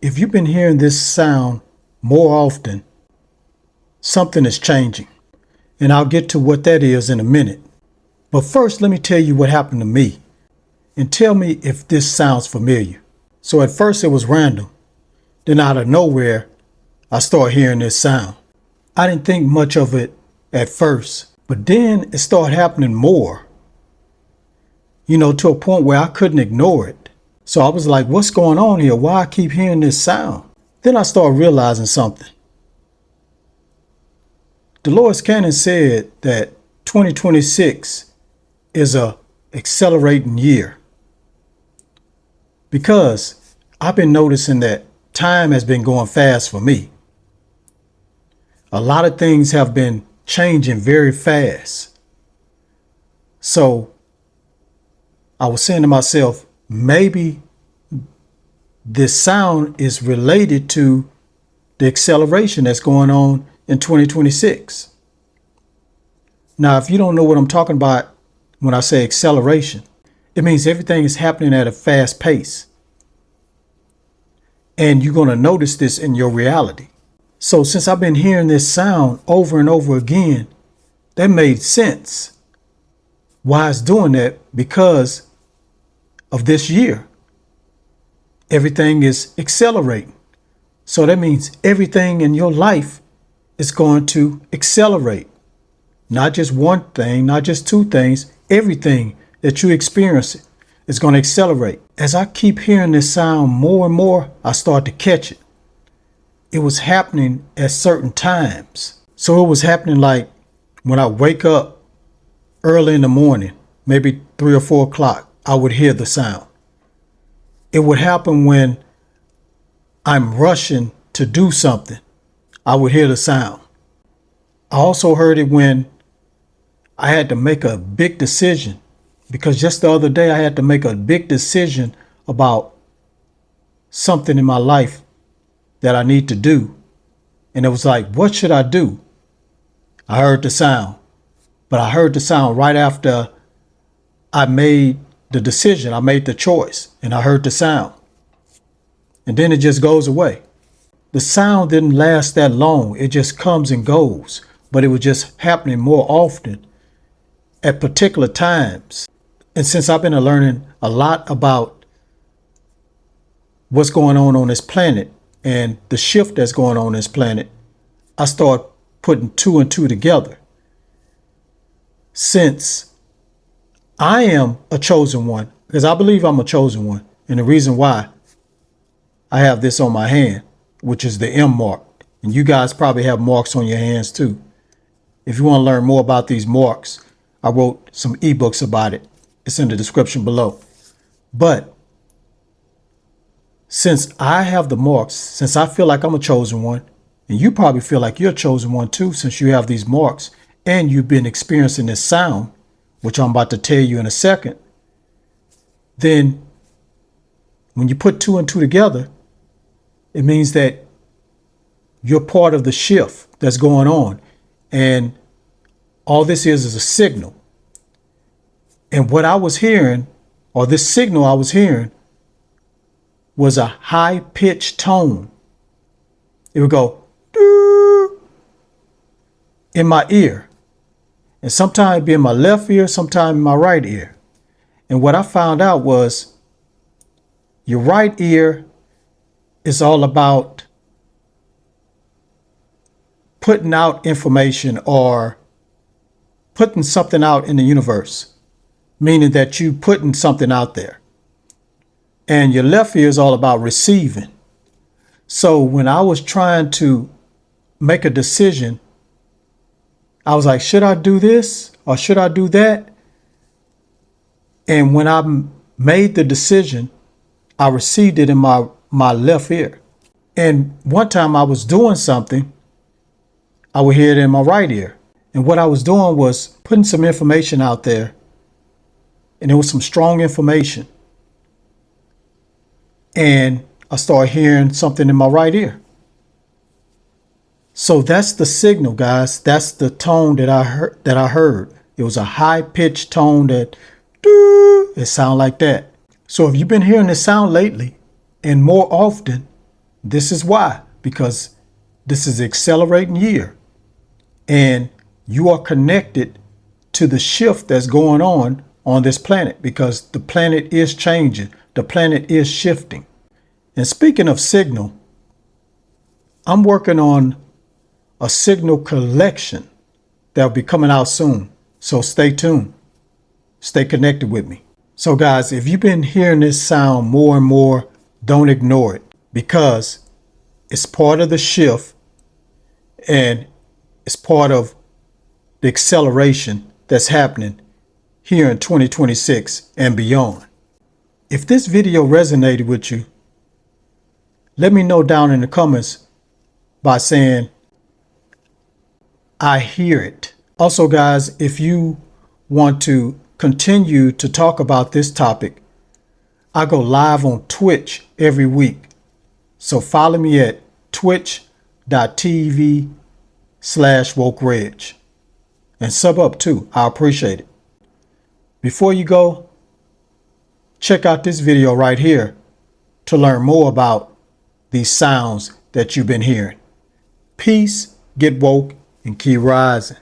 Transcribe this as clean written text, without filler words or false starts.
If you've been hearing this sound more often, something is changing. And I'll get to what that is in a minute. But first, let me tell you what happened to me. And tell me if this sounds familiar. So at first it was random. Then out of nowhere, I started hearing this sound. I didn't think much of it at first, but then it started happening more. To a point where I couldn't ignore it. So I was like, what's going on here? Why I keep hearing this sound? Then I started realizing something. Dolores Cannon said that 2026 is a accelerating year. Because I've been noticing that time has been going fast for me. A lot of things have been changing very fast. So I was saying to myself, maybe this sound is related to the acceleration that's going on in 2026. Now, if you don't know what I'm talking about when I say acceleration, it means everything is happening at a fast pace. And you're going to notice this in your reality. So since I've been hearing this sound over and over again, that made sense. Why it's doing that? Because of this year. Everything is accelerating. So that means everything in your life is going to accelerate. Not just one thing, not just two things, everything that you experience is going to accelerate. As I keep hearing this sound more and more, I start to catch it. It was happening at certain times. So it was happening like when I wake up early in the morning, maybe 3 or 4 o'clock, I would hear the sound. It would happen when I'm rushing to do something. I would hear the sound. I also heard it when I had to make a big decision, because just the other day I had to make a big decision about something in my life that I need to do. And it was like, what should I do? I heard the sound, but I heard the sound right after I made the decision. I made the choice and I heard the sound. And then it just goes away. The sound didn't last that long. It just comes and goes, but it was just happening more often at particular times. And since I've been learning a lot about what's going on this planet and the shift that's going on this planet, I start putting 2 and 2 together. Since I am a chosen one, because I believe I'm a chosen one, and the reason why I have this on my hand, which is the M mark, and you guys probably have marks on your hands too. If you want to learn more about these marks, I wrote some eBooks about it. It's in the description below. But since I have the marks, since I feel like I'm a chosen one, and you probably feel like you're a chosen one too, since you have these marks and you've been experiencing this sound, which I'm about to tell you in a second, then when you put 2 and 2 together, it means that you're part of the shift that's going on. And all this is a signal. And what I was hearing, or this signal I was hearing, was a high-pitched tone. It would go in my ear. And sometimes it'd be in my left ear, sometimes in my right ear. And what I found out was your right ear is all about putting out information or putting something out in the universe, meaning that you putting something out there. And your left ear is all about receiving. So when I was trying to make a decision, I was like, should I do this or should I do that? And when I made the decision, I received it in my left ear. And one time I was doing something, I would hear it in my right ear. And what I was doing was putting some information out there. And it was some strong information. And I started hearing something in my right ear. So that's the signal, guys. That's the tone that I heard. It was a high-pitched tone that it sounded like that. So if you've been hearing this sound lately and more often, This is why, because this is accelerating year and you are connected to the shift that's going on this planet, because the planet is changing. The planet is shifting. And speaking of signal, I'm working on a signal collection that'll be coming out soon. So stay tuned. Stay connected with me. So guys, if you've been hearing this sound more and more, don't ignore it, because it's part of the shift and it's part of the acceleration that's happening here in 2026 and beyond. If this video resonated with you, let me know down in the comments by saying, I hear it. Also, guys, if you want to continue to talk about this topic, I go live on Twitch every week. So follow me at twitch.tv/wokereg and sub up too. I appreciate it. Before you go, check out this video right here to learn more about these sounds that you've been hearing. Peace, get woke, and keep rising.